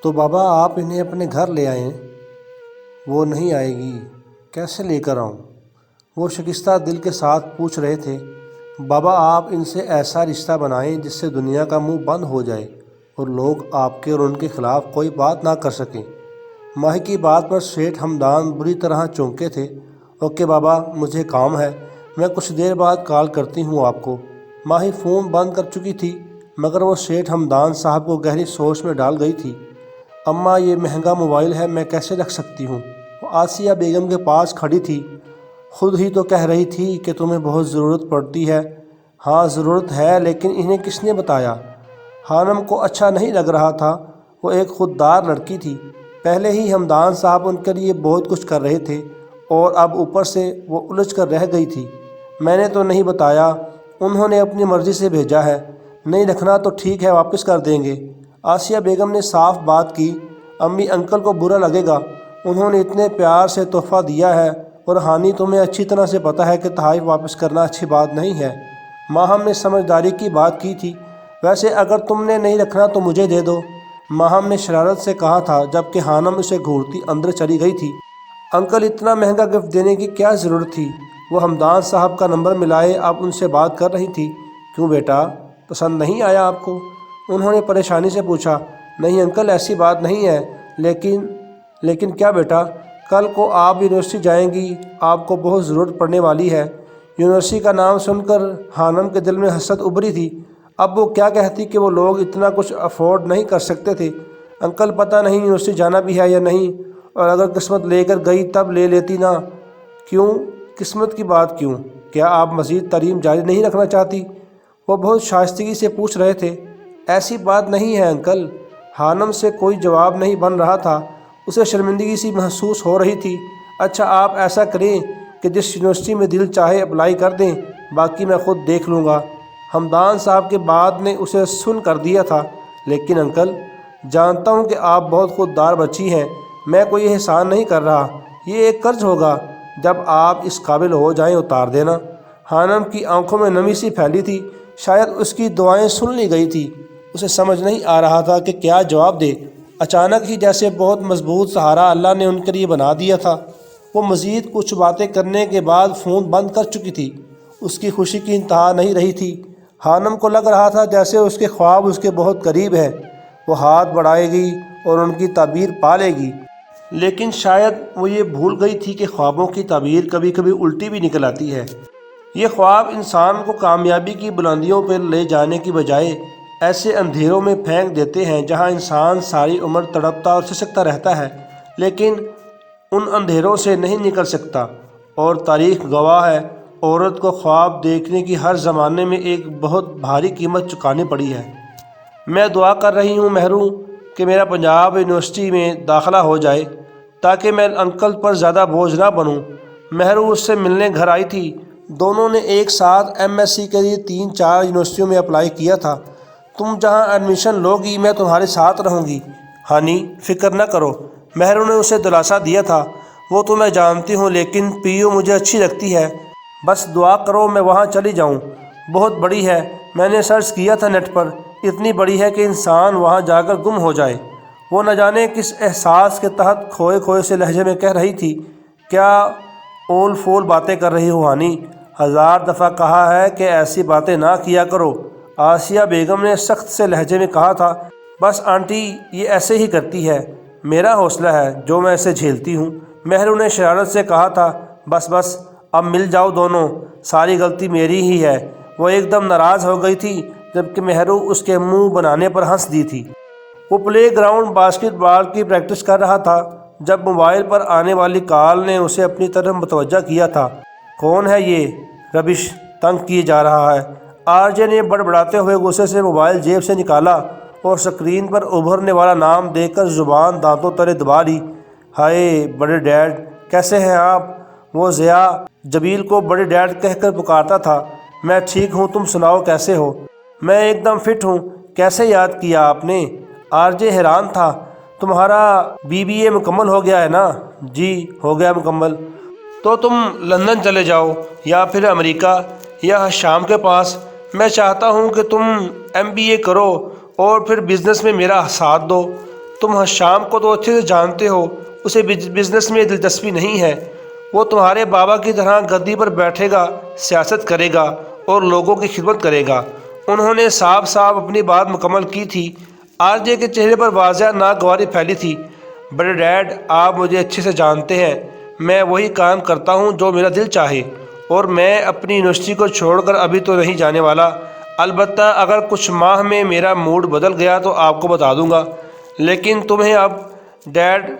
تو بابا آپ انہیں اپنے گھر لے آئیں۔ وہ نہیں آئے گی، کیسے لے کر آؤں؟ وہ شکستہ دل کے ساتھ پوچھ رہے تھے۔ بابا آپ ان سے ایسا رشتہ بنائیں جس سے دنیا کا منہ بند ہو جائے اور لوگ آپ کے اور ان کے خلاف کوئی بات نہ کر سکیں۔ ماہی کی بات پر سیٹھ ہمدان بری طرح چونکے تھے۔ اوکے بابا، مجھے کام ہے، میں کچھ دیر بعد کال کرتی ہوں آپ کو۔ ماہی فون بند کر چکی تھی، مگر وہ سیٹھ ہمدان صاحب کو گہری سوچ میں ڈال گئی تھی۔ اماں، یہ مہنگا موبائل ہے، میں کیسے رکھ سکتی ہوں؟ وہ آسیہ بیگم کے پاس کھڑی تھی۔ خود ہی تو کہہ رہی تھی کہ تمہیں بہت ضرورت پڑتی ہے۔ ہاں ضرورت ہے، لیکن انہیں کس نے بتایا؟ خانم کو اچھا نہیں لگ رہا تھا۔ وہ ایک خوددار لڑکی تھی۔ پہلے ہی ہمدان صاحب ان کے لیے بہت کچھ کر رہے تھے اور اب اوپر سے وہ الجھ کر رہ گئی تھی۔ میں نے تو نہیں بتایا، انہوں نے اپنی مرضی سے بھیجا ہے۔ نہیں رکھنا تو ٹھیک ہے، واپس کر دیں گے۔ آسیہ بیگم نے صاف بات کی۔ امی انکل کو برا لگے گا، انہوں نے اتنے پیار سے تحفہ دیا ہے، اور ہانی تمہیں اچھی طرح سے پتہ ہے کہ تحائف واپس کرنا اچھی بات نہیں ہے۔ ماہم نے سمجھداری کی بات کی تھی۔ ویسے اگر تم نے نہیں رکھنا تو مجھے دے دو، ماہم نے شرارت سے کہا تھا، جبکہ خانم اسے گھورتی اندر چلی گئی تھی۔ انکل، اتنا مہنگا گفٹ دینے کی کیا ضرورت تھی؟ وہ ہمدان صاحب کا نمبر ملائے اب ان سے بات کر رہی تھی۔ کیوں بیٹا، پسند نہیں آیا آپ کو؟ انہوں نے پریشانی سے پوچھا۔ نہیں انکل، ایسی بات نہیں ہے، لیکن کیا بیٹا؟ کل کو آپ یونیورسٹی جائیں گی، آپ کو بہت ضرورت پڑنے والی ہے۔ یونیورسٹی کا نام سن کر خانم کے دل میں حسرت ابھری تھی۔ اب وہ کیا کہتی کہ وہ لوگ اتنا کچھ افورڈ نہیں کر سکتے تھے۔ انکل، پتہ نہیں یونیورسٹی جانا بھی ہے یا نہیں، اور اگر قسمت لے کر گئی تب لے لیتی نا۔ کیوں قسمت کی بات کیوں؟ کیا آپ مزید تعلیم جاری نہیں رکھنا چاہتی؟ وہ بہت شائستگی سے پوچھ رہے تھے۔ ایسی بات نہیں ہے انکل۔ خانم سے کوئی جواب نہیں بن رہا تھا، اسے شرمندگی سی محسوس ہو رہی تھی۔ اچھا آپ ایسا کریں کہ جس یونیورسٹی میں دل چاہے اپلائی کر دیں، باقی میں خود دیکھ لوں گا۔ ہمدان صاحب کے بات نے اسے سن کر دیا تھا۔ لیکن انکل، جانتا ہوں کہ آپ بہت خوددار بچی ہیں، میں کوئی احسان نہیں کر رہا، یہ ایک قرض ہوگا، جب آپ اس قابل ہو جائیں اتار دینا۔ خانم کی آنکھوں میں نمی سی پھیلی تھی، شاید اس کی دعائیں سن لی گئی تھی۔ اسے سمجھ نہیں آ رہا تھا کہ کیا جواب دے۔ اچانک ہی جیسے بہت مضبوط سہارا اللہ نے ان کے لیے بنا دیا تھا۔ وہ مزید کچھ باتیں کرنے کے بعد فون بند کر چکی تھی۔ اس کی خوشی کی انتہا نہیں رہی تھی۔ خانم کو لگ رہا تھا جیسے اس کے خواب اس کے بہت قریب ہیں۔ وہ ہاتھ بڑھائے گی اور ان کی تعبیر پا لے گی، لیکن شاید وہ یہ بھول گئی تھی کہ خوابوں کی تعبیر کبھی کبھی الٹی بھی نکل آتی ہے۔ یہ خواب انسان کو کامیابی کی بلندیوں پر لے جانے کی بجائے ایسے اندھیروں میں پھینک دیتے ہیں جہاں انسان ساری عمر تڑپتا اور سسکتا رہتا ہے، لیکن ان اندھیروں سے نہیں نکل سکتا۔ اور تاریخ گواہ ہے، عورت کو خواب دیکھنے کی ہر زمانے میں ایک بہت بھاری قیمت چکانی پڑی ہے۔ میں دعا کر رہی ہوں مہرو کہ میرا پنجاب یونیورسٹی میں داخلہ ہو جائے، تاکہ میں انکل پر زیادہ بوجھ نہ بنوں۔ مہرو اس سے ملنے گھر آئی تھی۔ دونوں نے ایک ساتھ ایم ایس سی کے لیے 3-4 یونیورسٹیوں میں اپلائی کیا تھا۔ تم جہاں ایڈمیشن لوگی میں تمہارے ساتھ رہوں گی ہانی، فکر نہ کرو، مہرو نے اسے دلاسا دیا تھا۔ وہ تو میں جانتی ہوں، لیکن پیو مجھے اچھی لگتی ہے، بس دعا کرو میں وہاں چلی جاؤں۔ بہت بڑی ہے، میں نے سرچ کیا تھا نیٹ پر، اتنی بڑی ہے کہ انسان وہاں جا کر گم ہو جائے۔ وہ نہ جانے کس احساس کے تحت کھوئے کھوئے سے لہجے میں کہہ رہی تھی۔ کیا اول فول باتیں کر رہی ہو ہانی؟ 1000 دفعہ کہا ہے کہ ایسی باتیں نہ کیا کرو، آسیہ بیگم نے سخت سے لہجے میں کہا تھا۔ بس آنٹی یہ ایسے ہی کرتی ہے، میرا حوصلہ ہے جو میں اسے جھیلتی ہوں، مہرو نے شرارت سے کہا تھا۔ بس اب مل جاؤ دونوں، ساری غلطی میری ہی ہے۔ وہ ایک دم ناراض ہو گئی تھی، جبکہ مہرو اس کے منہ بنانے پر ہنس دی تھی۔ وہ پلے گراؤنڈ باسکٹ بال کی پریکٹس کر رہا تھا جب موبائل پر آنے والی کال نے اسے اپنی طرف متوجہ کیا تھا۔ کون ہے یہ ربش تنگ کیے جا رہا ہے؟ آر جے نے بڑبڑاتے ہوئے غصے سے موبائل جیب سے نکالا اور سکرین پر ابھرنے والا نام دیکھ کر زبان دانتوں تلے دبا لی۔ ہائے بڑے ڈیڈ، کیسے ہیں آپ؟ وہ ضیاء جبیل کو بڑے ڈیڈ کہہ کر پکارتا تھا۔ میں ٹھیک ہوں، تم سناؤ کیسے ہو؟ میں ایک دم فٹ ہوں۔ کیسے یاد کیا آپ نے؟ آر جے حیران تھا۔ تمہارا BBA مکمل ہو گیا ہے نا؟ جی ہو گیا مکمل۔ تو تم لندن چلے جاؤ یا پھر امریکہ یا شام کے پاس۔ میں چاہتا ہوں کہ تم MBA کرو اور پھر بزنس میں میرا ساتھ دو۔ تم شام کو تو اچھے سے جانتے ہو، اسے بزنس میں دلچسپی نہیں ہے۔ وہ تمہارے بابا کی طرح گدی پر بیٹھے گا، سیاست کرے گا اور لوگوں کی خدمت کرے گا۔ انہوں نے صاف صاف اپنی بات مکمل کی تھی۔ آر جے کے چہرے پر واضح ناگواری پھیلی تھی۔ بڑے ڈیڈ، آپ مجھے اچھے سے جانتے ہیں، میں وہی کام کرتا ہوں جو میرا دل چاہے، اور میں اپنی یونیورسٹی کو چھوڑ کر ابھی تو نہیں جانے والا۔ البتہ اگر کچھ ماہ میں میرا موڈ بدل گیا تو آپ کو بتا دوں گا۔ لیکن تمہیں اب ڈیڈ،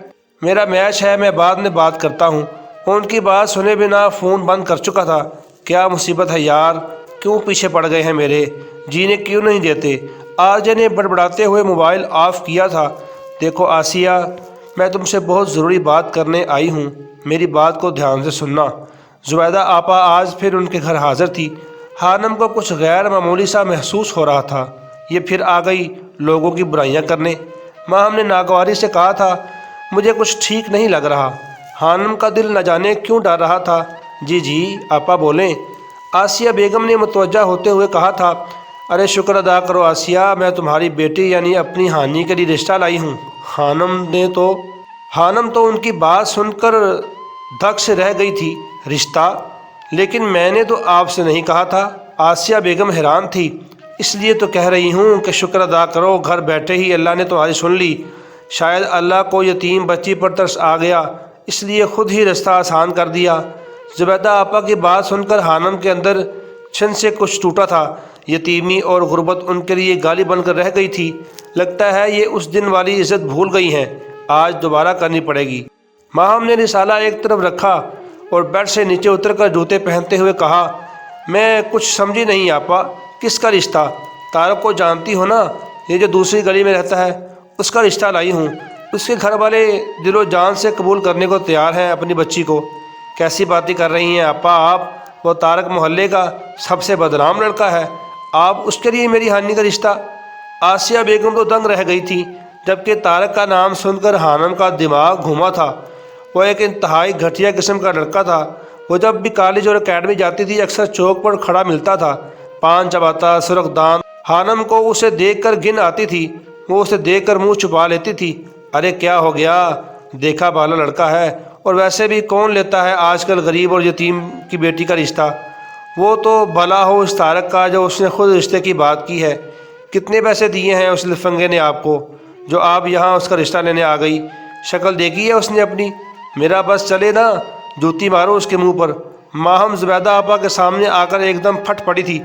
میرا میچ ہے، میں بعد میں بات کرتا ہوں۔ ان کی بات سنے بنا فون بند کر چکا تھا۔ کیا مصیبت ہے یار، کیوں پیچھے پڑ گئے ہیں میرے، جینے کیوں نہیں دیتے؟ آر جے نے بڑبڑاتے ہوئے موبائل آف کیا تھا۔ دیکھو آسیہ، میں تم سے بہت ضروری بات کرنے آئی ہوں، میری بات کو دھیان سے سننا۔ زبیدہ آپا آج پھر ان کے گھر حاضر تھی۔ خانم کو کچھ غیر معمولی سا محسوس ہو رہا تھا۔ یہ پھر آ گئی لوگوں کی برائیاں کرنے۔ ماہم نے ناگواری سے کہا تھا، مجھے کچھ ٹھیک نہیں لگ رہا۔ خانم کا دل نہ جانے کیوں ڈر رہا تھا۔ جی آپا بولیں۔ آسیہ بیگم نے متوجہ ہوتے ہوئے کہا تھا، ارے شکر ادا کرو آسیہ، میں تمہاری بیٹی یعنی اپنی ہانی کے لیے رشتہ لائی ہوں۔ خانم تو ان کی بات سن کر دھک سے رہ گئی تھی۔ رشتہ؟ لیکن میں نے تو آپ سے نہیں کہا تھا۔ آسیہ بیگم حیران تھی۔ اس لیے تو کہہ رہی ہوں کہ شکر ادا کرو، گھر بیٹھے ہی اللہ نے تمہاری سن لی۔ شاید اللہ کو یتیم بچی پر ترس آ گیا، اس لیے خود ہی رستہ آسان کر دیا۔ زبیدہ آپا کی بات سن کر خانم کے اندر چھن سے کچھ ٹوٹا تھا۔ یتیمی اور غربت ان کے لیے گالی بن کر رہ گئی تھی۔ لگتا ہے یہ اس دن والی عزت بھول گئی ہیں، آج دوبارہ کرنی پڑے گی۔ ماہم نے رسالہ ایک طرف رکھا اور بیڈ سے نیچے اتر کر جوتے پہنتے ہوئے کہا، میں کچھ سمجھی نہیں آپا، کس کا رشتہ؟ طارق کو جانتی ہو نا، یہ جو دوسری گلی میں رہتا ہے، اس کا رشتہ لائی ہوں۔ اس کے گھر والے دل و جان سے قبول کرنے کو تیار ہیں اپنی بچی کو۔ کیسی باتیں کر رہی ہیں آپا آپ؟ وہ طارق محلے کا سب سے بدنام لڑکا ہے، آپ اس کے لیے میری ہانی کا رشتہ؟ آسیہ بیگم تو دنگ رہ گئی تھی، جبکہ طارق کا نام سن کر خانم کا دماغ گھوما تھا۔ وہ ایک انتہائی گھٹیا قسم کا لڑکا تھا۔ وہ جب بھی کالج اور اکیڈمی جاتی تھی اکثر چوک پر کھڑا ملتا تھا، پان چباتا، سرخ دان۔ خانم کو اسے دیکھ کر گن آتی تھی، وہ اسے دیکھ کر منہ چھپا لیتی تھی۔ ارے کیا ہو گیا، دیکھا بالا لڑکا ہے، اور ویسے بھی کون لیتا ہے آج کل غریب اور یتیم کی بیٹی کا رشتہ؟ وہ تو بھلا ہو اس طارق کا جو اس نے خود رشتے کی بات کی ہے۔ کتنے پیسے دیے ہیں اس لفنگے نے آپ کو جو آپ یہاں اس کا رشتہ لینے آ گئی؟ شکل دیکھی ہے اس نے اپنی؟ میرا بس چلے نا، جوتی مارو اس کے منہ پر۔ ماہم زبیدہ آپا کے سامنے آ کر ایک دم پھٹ پڑی تھی۔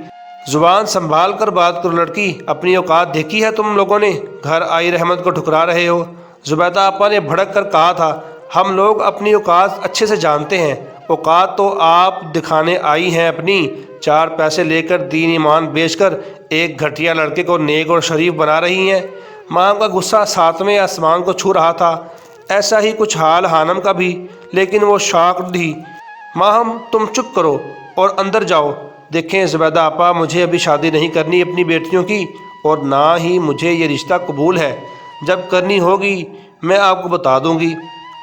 زبان سنبھال کر بات کرو لڑکی، اپنی اوقات دیکھی ہے تم لوگوں نے؟ گھر آئی رحمت کو ٹھکرا رہے ہو۔ زبیدہ آپا نے بھڑک کر کہا تھا، ہم لوگ اپنی اوقات اچھے سے جانتے ہیں۔ اوقات تو آپ دکھانے آئی ہیں اپنی، 4 پیسے لے کر دین ایمان بیچ کر ایک گھٹیا لڑکے کو نیک اور شریف بنا رہی ہیں۔ ماہم کا غصہ 7ویں آسمان کو چھو رہا تھا۔ ایسا ہی کچھ حال خانم کا بھی، لیکن وہ شاکڈ تھی۔ ماہم تم چپ کرو اور اندر جاؤ۔ دیکھیں زبیدہ آپا، مجھے ابھی شادی نہیں کرنی اپنی بیٹیوں کی، اور نہ ہی مجھے یہ رشتہ قبول ہے۔ جب کرنی ہوگی میں آپ کو بتا دوں گی۔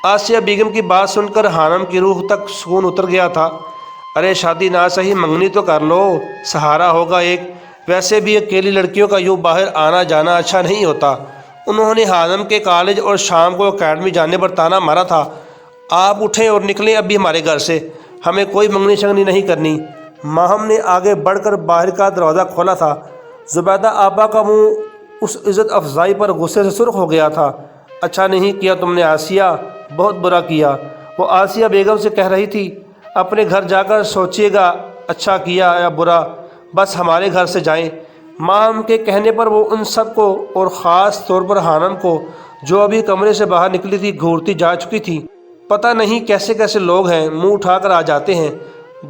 آسیہ بیگم کی بات سن کر خانم کی روح تک سکون اتر گیا تھا۔ ارے شادی نہ صحیح منگنی تو کر لو، سہارا ہوگا ایک۔ ویسے بھی اکیلی لڑکیوں کا یوں باہر آنا جانا اچھا نہیں ہوتا۔ انہوں نے خانم کے کالج اور شام کو اکیڈمی جانے پر تانا مارا تھا۔ آپ اٹھیں اور نکلیں ابھی ہمارے گھر سے، ہمیں کوئی منگنی شنگنی نہیں کرنی۔ ماہم نے آگے بڑھ کر باہر کا دروازہ کھولا تھا۔ زبیدہ آپا کا منہ اس عزت افزائی پر غصے سے سرخ ہو گیا تھا۔ اچھا نہیں کیا تم نے آسیہ، بہت برا کیا۔ وہ آسیہ بیگم سے کہہ رہی تھی، اپنے گھر جا کر سوچیے گا اچھا کیا یا برا، بس ہمارے گھر سے جائیں۔ ماہم کے کہنے پر وہ ان سب کو، اور خاص طور پر خانم کو جو ابھی کمرے سے باہر نکلی تھی، گھورتی جا چکی تھی۔ پتہ نہیں کیسے کیسے لوگ ہیں، منہ اٹھا کر آ جاتے ہیں۔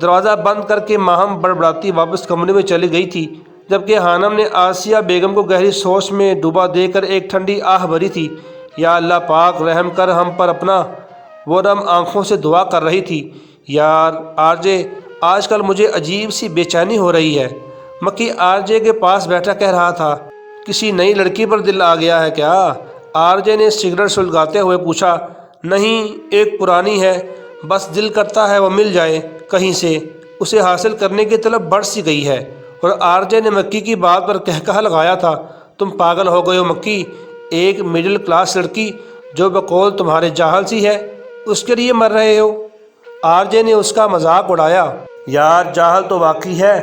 دروازہ بند کر کے ماہم بڑبڑاتی واپس کمرے میں چلی گئی تھی، جبکہ خانم نے آسیہ بیگم کو گہری سوچ میں ڈوبا دے کر ایک ٹھنڈی آہ بھری تھی۔ یا اللہ پاک رحم کر ہم پر اپنا۔ وہ نم آنکھوں سے دعا کر رہی تھی، یار آر جے، آج کل مجھے عجیب سی بے چینی ہو رہی ہے۔ مکی آر جے کے پاس بیٹھا کہہ رہا تھا، کسی نئی لڑکی پر دل آ گیا ہے کیا؟ آر جے نے سگریٹ سلگاتے ہوئے پوچھا۔ نہیں، ایک پرانی ہے، بس دل کرتا ہے وہ مل جائے کہیں سے، اسے حاصل کرنے کی طلب بڑھ سی گئی ہے۔ اور آر جے نے مکی کی بات پر کہکہا لگایا تھا، تم پاگل ہو گئے ہو مکی، ایک مڈل کلاس لڑکی جو بقول تمہارے جاہل سی ہے اس کے لیے مر رہے ہو؟ آر جے نے اس کا مذاق اڑایا۔ یار جاہل تو واقعی ہے،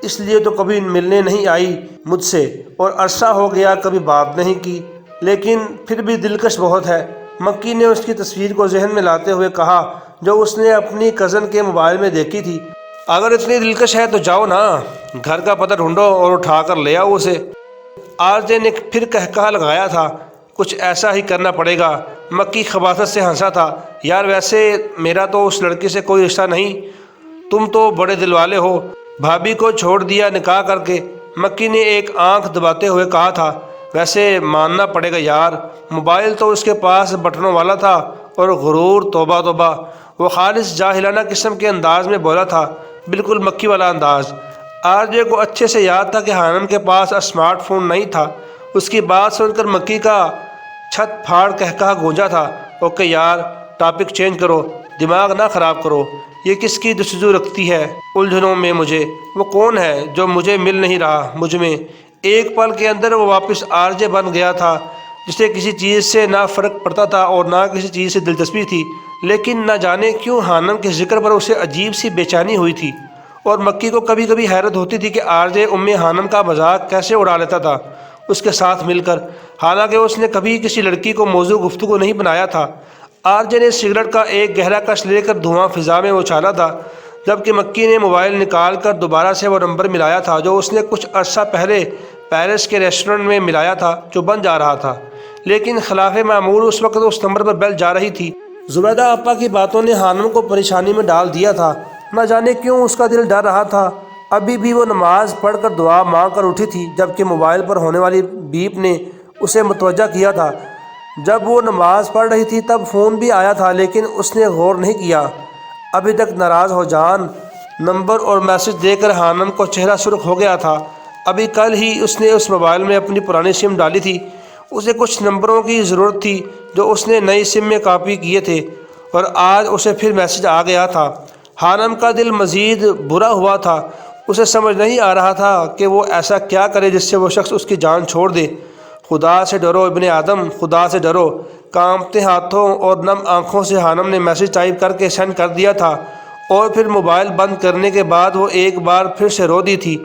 اس لیے تو کبھی ملنے نہیں آئی مجھ سے، اور عرصہ ہو گیا کبھی بات نہیں کی، لیکن پھر بھی دلکش بہت ہے۔ مکی نے اس کی تصویر کو ذہن میں لاتے ہوئے کہا جو اس نے اپنی کزن کے موبائل میں دیکھی تھی۔ اگر اتنی دلکش ہے تو جاؤ نا، گھر کا پتہ ڈھونڈو اور اٹھا کر لے آؤ اسے۔ آر جے نے پھر کہا لگایا تھا، کچھ ایسا ہی کرنا پڑے گا۔ مکی خباثت سے ہنسا تھا۔ یار ویسے میرا تو اس لڑکی سے کوئی رشتہ نہیں، تم تو بڑے دل والے ہو، بھابھی کو چھوڑ دیا نکاح کر کے۔ مکی نے ایک آنکھ دباتے ہوئے کہا تھا، ویسے ماننا پڑے گا یار، موبائل تو اس کے پاس بٹنوں والا تھا، اور غرور توبہ توبہ۔ وہ خالص جاہلانہ قسم کے انداز میں بولا تھا، بالکل مکی والا انداز۔ آر جے کو اچھے سے یاد تھا کہ حانم کے پاس اسمارٹ فون نہیں تھا۔ اس کی بات سن کر مکی کا چھت پھاڑ کہا گونجا تھا، اوکے یار ٹاپک چینج کرو، دماغ نہ خراب کرو۔ یہ کس کی جستجو رکھتی ہے الجھنوں میں مجھے؟ وہ کون ہے جو مجھے مل نہیں رہا مجھ میں؟ ایک پل کے اندر وہ واپس آر جے بن گیا تھا، جسے کسی چیز سے نہ فرق پڑتا تھا اور نہ کسی چیز سے دلچسپی تھی، لیکن نہ جانے کیوں حانم کے ذکر پر اسے عجیب سی بے چینی ہوئی تھی، اور مکی کو کبھی کبھی حیرت ہوتی تھی کہ آر جے حانم کا مذاق کیسے اڑا لیتا تھا اس کے ساتھ مل کر، حالانکہ اس نے کبھی کسی لڑکی کو موضوع گفتگو نہیں بنایا تھا۔ آر جے نے سگریٹ کا ایک گہرا کش لے کر دھواں فضا میں اچھالا تھا، جبکہ مکی نے موبائل نکال کر دوبارہ سے وہ نمبر ملایا تھا جو اس نے کچھ عرصہ پہلے پیرس کے ریسٹورنٹ میں ملایا تھا، جو بن جا رہا تھا، لیکن خلاف معمول اس وقت اس نمبر پر بیل جا رہی تھی۔ زبیدہ آپا کی باتوں نے حانم کو پریشانی میں ڈال دیا تھا، نہ جانے کیوں اس کا دل ڈر رہا تھا۔ ابھی بھی وہ نماز پڑھ کر دعا مانگ کر اٹھی تھی، جبکہ موبائل پر ہونے والی بیپ نے اسے متوجہ کیا تھا۔ جب وہ نماز پڑھ رہی تھی تب فون بھی آیا تھا، لیکن اس نے غور نہیں کیا۔ ابھی تک ناراض ہو جان نمبر اور میسج دے کر حانم کو چہرہ سرخ ہو گیا تھا۔ ابھی کل ہی اس نے اس موبائل میں اپنی پرانی سم ڈالی تھی، اسے کچھ نمبروں کی ضرورت تھی جو اس نے نئی سم میں کاپی کیے تھے، اور آج اسے پھر میسج آ گیا تھا۔ حانم کا دل مزید برا ہوا تھا، اسے سمجھ نہیں آ رہا تھا کہ وہ ایسا کیا کرے جس سے وہ شخص اس کی جان چھوڑ دے۔ خدا سے ڈرو ابن آدم، خدا سے ڈرو۔ کانپتے ہاتھوں اور نم آنکھوں سے حانم نے میسج ٹائپ کر کے سینڈ کر دیا تھا، اور پھر موبائل بند کرنے کے بعد وہ ایک بار پھر سے رو دی تھی،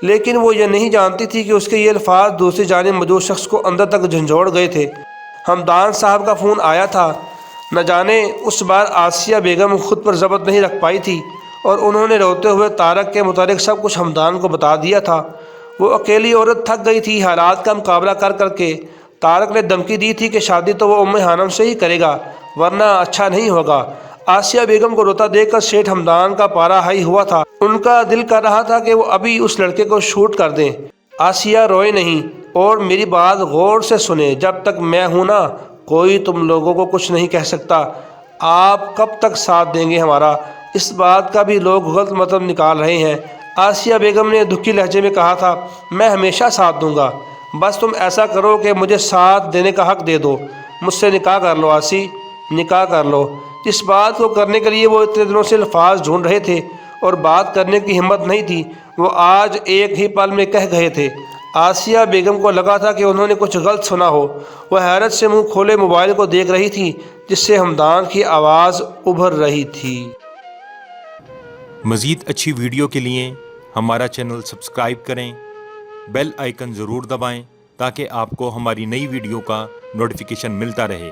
لیکن وہ یہ نہیں جانتی تھی کہ اس کے یہ الفاظ دوسری جانب موجود شخص کو اندر تک جھنجھوڑ گئے تھے۔ حمدان صاحب کا فون آیا تھا، نہ جانے اس بار آسیہ بیگم خود پر ضبط نہیں رکھ پائی تھی، اور انہوں نے روتے ہوئے طارق کے متعلق سب کچھ حمدان کو بتا دیا تھا۔ وہ اکیلی عورت تھک گئی تھی حالات کا مقابلہ کر کر کے۔ طارق نے دھمکی دی تھی کہ شادی تو وہ حانم سے ہی کرے گا، ورنہ اچھا نہیں ہوگا۔ آسیہ بیگم کو روتا دیکھ کر سیٹھ حمدان کا پارا ہائی ہوا تھا، ان کا دل کر رہا تھا کہ وہ ابھی اس لڑکے کو شوٹ کر دیں۔ آسیہ روئے نہیں اور میری بات غور سے سنیں، جب تک میں ہوں نا کوئی تم لوگوں کو کچھ نہیں کہہ سکتا۔ آپ کب تک ساتھ دیں گے ہمارا؟ اس بات کا بھی لوگ غلط مطلب نکال رہے ہیں۔ آسیہ بیگم نے دکھی لہجے میں کہا تھا، میں ہمیشہ ساتھ دوں گا، بس تم ایسا کرو کہ مجھے ساتھ دینے کا حق دے دو، مجھ سے نکاح کر لو آسی، نکاح کر لو۔ اس بات کو کرنے کے لیے وہ اتنے دنوں سے الفاظ ڈھونڈ رہے تھے اور بات کرنے کی ہمت نہیں تھی، وہ آج ایک ہی پل میں کہہ گئے تھے۔ آسیہ بیگم کو لگا تھا کہ انہوں نے کچھ غلط سنا ہو، وہ حیرت سے منہ کھولے موبائل کو دیکھ رہی تھی جس سے حمدان کی آواز ابھر رہی تھی۔ مزید اچھی ویڈیو کے لیے ہمارا چینل سبسکرائب کریں، بیل آئیکن ضرور دبائیں تاکہ آپ کو ہماری نئی ویڈیو کا نوٹیفیکیشن ملتا رہے۔